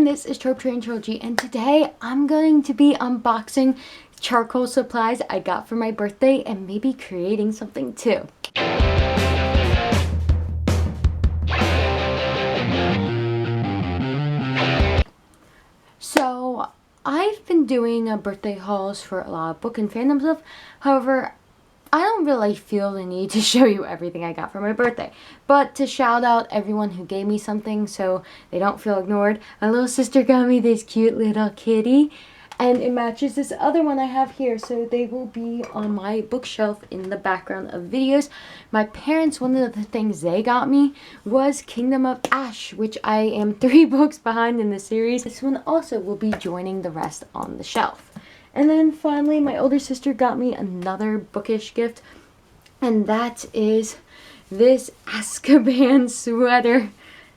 this is Trope Train Trilogy, and today I'm going to be unboxing charcoal supplies I got for my birthday and maybe creating something too. So I've been doing birthday hauls for a lot of book and fandom stuff. However, I don't really feel the need to show you everything I got for my birthday, but to shout out everyone who gave me something so they don't feel ignored. My little sister got me this cute little kitty, and it matches this other one I have here, so they will be on my bookshelf in the background of videos. My parents, one of the things they got me was Kingdom of Ash, which I am 3 books behind in the series. This one also will be joining the rest on the shelf. And then finally, my older sister got me another bookish gift, and that is this Azkaban sweater.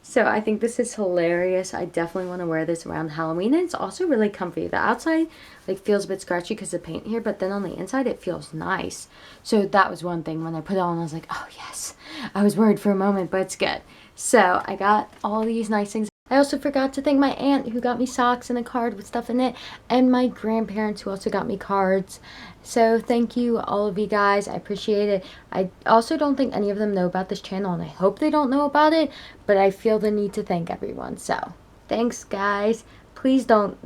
So I think this is hilarious. I definitely want to wear this around Halloween, and it's also really comfy. The outside feels a bit scratchy because of paint here, but then on the inside it feels nice. So that was one thing. When I put it on, I was like, oh yes. I was worried for a moment, but it's good. So I got all these nice things. I also forgot to thank my aunt who got me socks and a card with stuff in it, and my grandparents who also got me cards. So thank you, all of you guys. I appreciate it. I also don't think any of them know about this channel, and I hope they don't know about it, but I feel the need to thank everyone. So thanks, guys. Please don't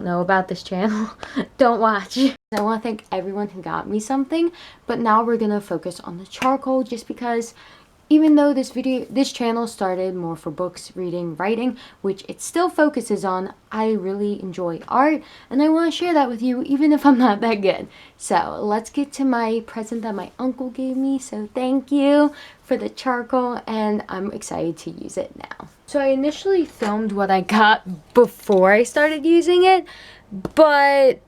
know about this channel. Don't watch. I want to thank everyone who got me something, but now we're gonna focus on the charcoal, just because even though this channel started more for books, reading, writing, which it still focuses on, I really enjoy art, and I want to share that with you even if I'm not that good. So let's get to my present that my uncle gave me. So thank you for the charcoal, and I'm excited to use it now. So I initially filmed what I got before I started using it, but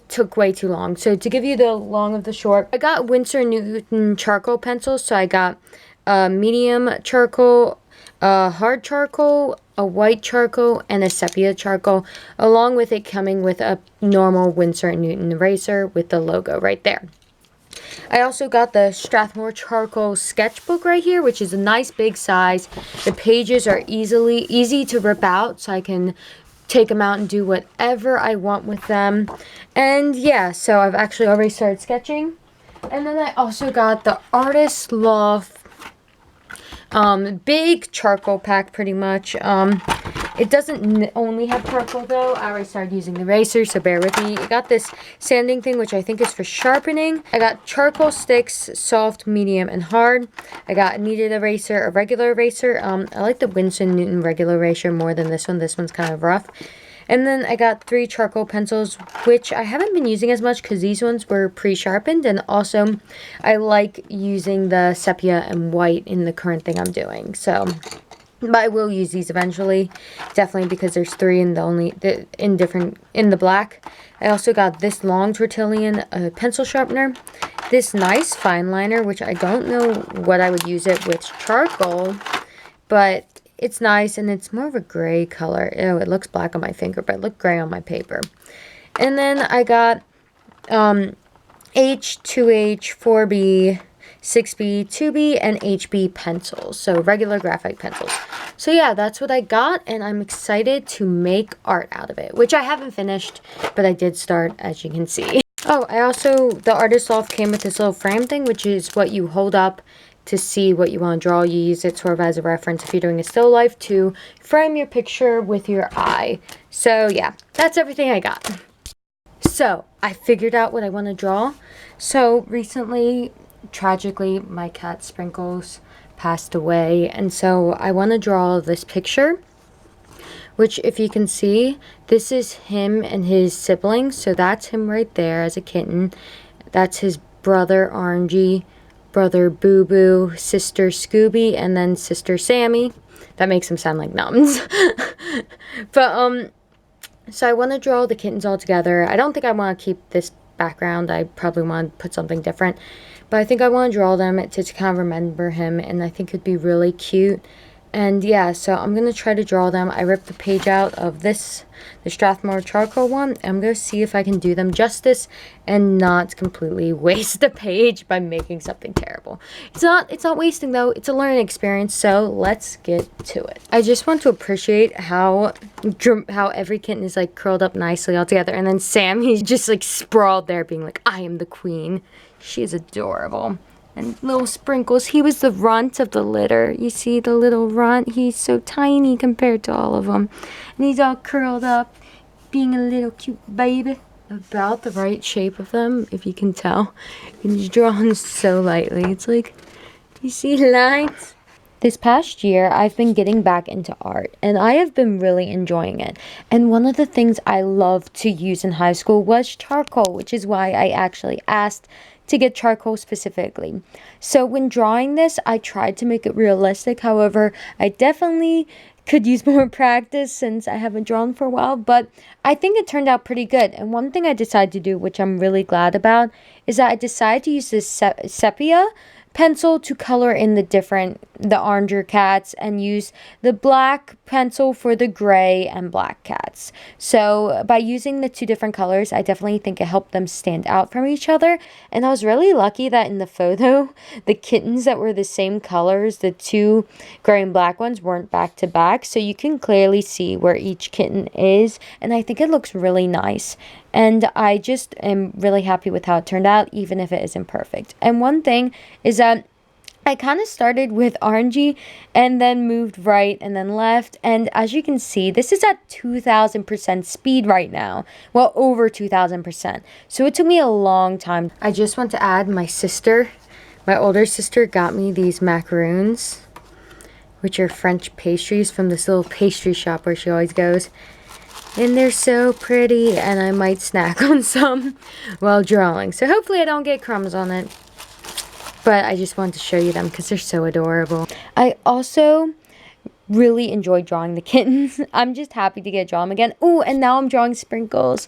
took way too long. So to give you the long of the short, I got Winsor & Newton charcoal pencils. So I got medium charcoal, hard charcoal, a white charcoal, and a sepia charcoal, along with it coming with a normal Winsor & Newton eraser with the logo right there. I also got the Strathmore charcoal sketchbook right here, which is a nice big size. The pages are easy to rip out, so I can take them out and do whatever I want with them. And yeah, so I've actually already started sketching. And then I also got the Artist Loft big charcoal pack, pretty much. It doesn't only have charcoal though. I already started using the eraser, so bear with me. I got this sanding thing, which I think is for sharpening. I got charcoal sticks, soft, medium, and hard. I got a kneaded eraser, a regular eraser. I like the Winsor & Newton regular eraser more than this one. This one's kind of rough. And then I got 3 charcoal pencils, which I haven't been using as much because these ones were pre-sharpened. And also, I like using the sepia and white in the current thing I'm doing. So, but I will use these eventually, definitely, because there's 3 in the black. I also got this long tortillon pencil sharpener, this nice fine liner, which I don't know what I would use it with charcoal, but it's nice, and it's more of a gray color. Ew, it looks black on my finger, but it looked gray on my paper. And then I got H, 2H, 4B, 6B, 2B, and HB pencils. So regular graphite pencils. So yeah, that's what I got, and I'm excited to make art out of it, which I haven't finished, but I did start, as you can see. Oh, the Artist Loft came with this little frame thing, which is what you hold up to see what you want to draw. You use it sort of as a reference if you're doing a still life to frame your picture with your eye. So yeah, that's everything I got. So I figured out what I want to draw. So recently, tragically, my cat Sprinkles passed away, and so I want to draw this picture, which, if you can see, this is him and his siblings. So that's him right there as a kitten. That's his brother Orangey, brother Boo Boo, sister Scooby, and then sister Sammy. That makes them sound like nuns. But so I want to draw the kittens all together. I don't think I want to keep this background. I probably want to put something different, but I think I want to draw them to kind of remember him, and I think it'd be really cute And yeah, so I'm going to try to draw them. I ripped the page out of this, the Strathmore charcoal one. I'm going to see if I can do them justice and not completely waste the page by making something terrible. It's not wasting though. It's a learning experience. So let's get to it. I just want to appreciate how every kitten is like curled up nicely all together. And then Sam, he's just like sprawled there being like, I am the queen. She is adorable. And little Sprinkles, he was the runt of the litter. You see the little runt? He's so tiny compared to all of them. And he's all curled up, being a little cute baby. About the right shape of them, if you can tell. He's drawn so lightly. It's like, you see lines? This past year, I've been getting back into art, and I have been really enjoying it. And one of the things I loved to use in high school was charcoal, which is why I actually asked to get charcoal specifically. So when drawing this, I tried to make it realistic. However, I definitely could use more practice since I haven't drawn for a while, but I think it turned out pretty good. And one thing I decided to do, which I'm really glad about, is that I decided to use this sepia pencil to color in the oranger cats and use the black pencil for the gray and black cats. So by using the two different colors, I definitely think it helped them stand out from each other. And I was really lucky that in the photo, the kittens that were the same colors, the two gray and black ones, weren't back to back. So you can clearly see where each kitten is. And I think it looks really nice. And I just am really happy with how it turned out, even if it isn't perfect. And one thing is that I kind of started with orangey and then moved right and then left. And as you can see, this is at 2,000% speed right now. Well, over 2,000%. So it took me a long time. I just want to add my older sister got me these macaroons, which are French pastries from this little pastry shop where she always goes. And they're so pretty, and I might snack on some while drawing. So hopefully I don't get crumbs on it. But I just wanted to show you them because they're so adorable. I also really enjoyed drawing the kittens. I'm just happy to get to draw them again. Ooh, and now I'm drawing Sprinkles.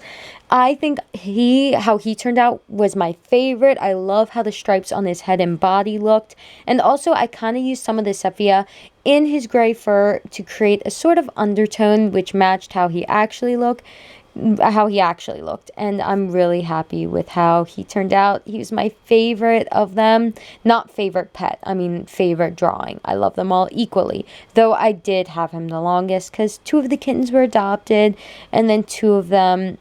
I think how he turned out was my favorite. I love how the stripes on his head and body looked. And also I kind of used some of the sepia in his gray fur to create a sort of undertone which matched how he actually looked. And I'm really happy with how he turned out. He was my favorite of them. Not favorite pet, I mean favorite drawing. I love them all equally, though I did have him the longest because 2 of the kittens were adopted and then 2 of them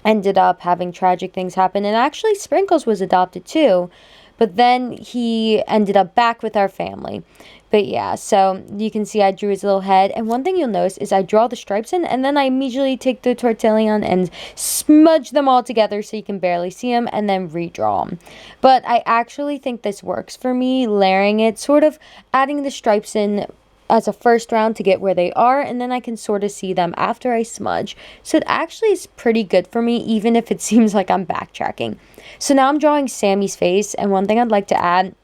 ended up having tragic things happen. And actually Sprinkles was adopted too, but then he ended up back with our family. But yeah, so you can see I drew his little head. And one thing you'll notice is I draw the stripes in and then I immediately take the tortillon and smudge them all together so you can barely see them and then redraw them. But I actually think this works for me, layering it, sort of adding the stripes in as a first round to get where they are, and then I can sort of see them after I smudge. So it actually is pretty good for me, even if it seems like I'm backtracking. So now I'm drawing Sammy's face, and one thing I'd like to add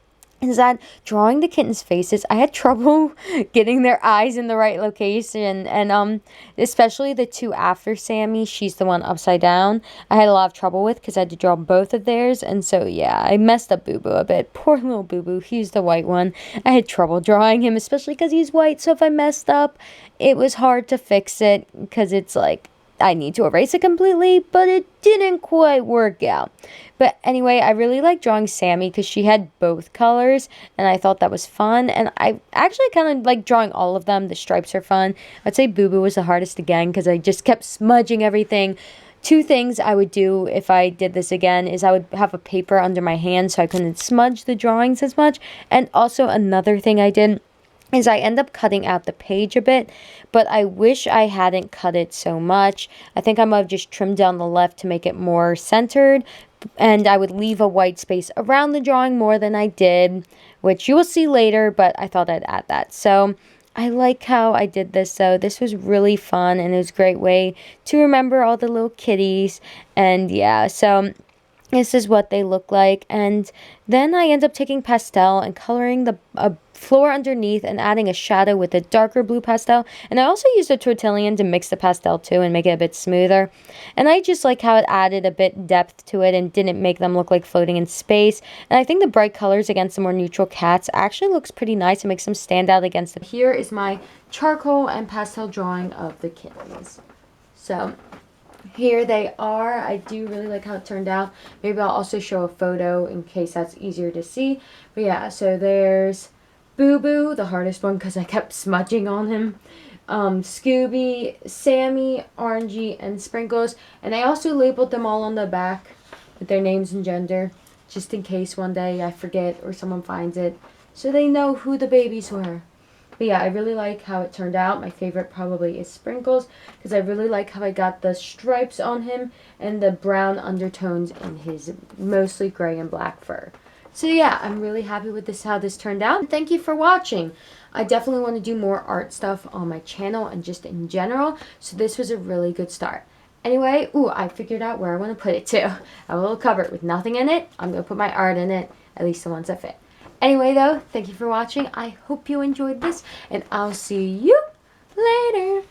is that drawing the kittens' faces, I had trouble getting their eyes in the right location, and especially the 2 after Sammy, she's the one upside down, I had a lot of trouble with because I had to draw both of theirs, and so yeah, I messed up Boo Boo a bit. Poor little Boo Boo, he's the white one. I had trouble drawing him, especially because he's white, so if I messed up, it was hard to fix it because it's like, I need to erase it completely, but it didn't quite work out. But anyway, I really like drawing Sammy because she had both colors, and I thought that was fun. And I actually kind of like drawing all of them. The stripes are fun. I'd say Boo Boo was the hardest again because I just kept smudging everything. 2 things I would do if I did this again is I would have a paper under my hand so I couldn't smudge the drawings as much. And also another thing I did is I end up cutting out the page a bit, but I wish I hadn't cut it so much. I think I might have just trimmed down the left to make it more centered, and I would leave a white space around the drawing more than I did, which you will see later, but I thought I'd add that. So I like how I did this, though. This was really fun, and it was a great way to remember all the little kitties, and yeah, so this is what they look like. And then I end up taking pastel and coloring a floor underneath and adding a shadow with a darker blue pastel. And I also used a tortillon to mix the pastel too and make it a bit smoother. And I just like how it added a bit depth to it and didn't make them look like floating in space. And I think the bright colors against the more neutral cats actually looks pretty nice. It makes them stand out against them. Here is my charcoal and pastel drawing of the kittens. So here they are. I do really like how it turned out. Maybe I'll also show a photo in case that's easier to see. But yeah, so there's Boo Boo, the hardest one because I kept smudging on him. Scooby, Sammy, Orangey, and Sprinkles. And I also labeled them all on the back with their names and gender, just in case one day I forget or someone finds it, so they know who the babies were. But yeah, I really like how it turned out. My favorite probably is Sprinkles, because I really like how I got the stripes on him and the brown undertones in his mostly gray and black fur. So yeah, I'm really happy with how this turned out. Thank you for watching. I definitely want to do more art stuff on my channel and just in general, so this was a really good start. Anyway, I figured out where I want to put it too. I have a little cupboard with nothing in it. I'm going to put my art in it, at least the ones that fit. Anyway though, thank you for watching. I hope you enjoyed this, and I'll see you later.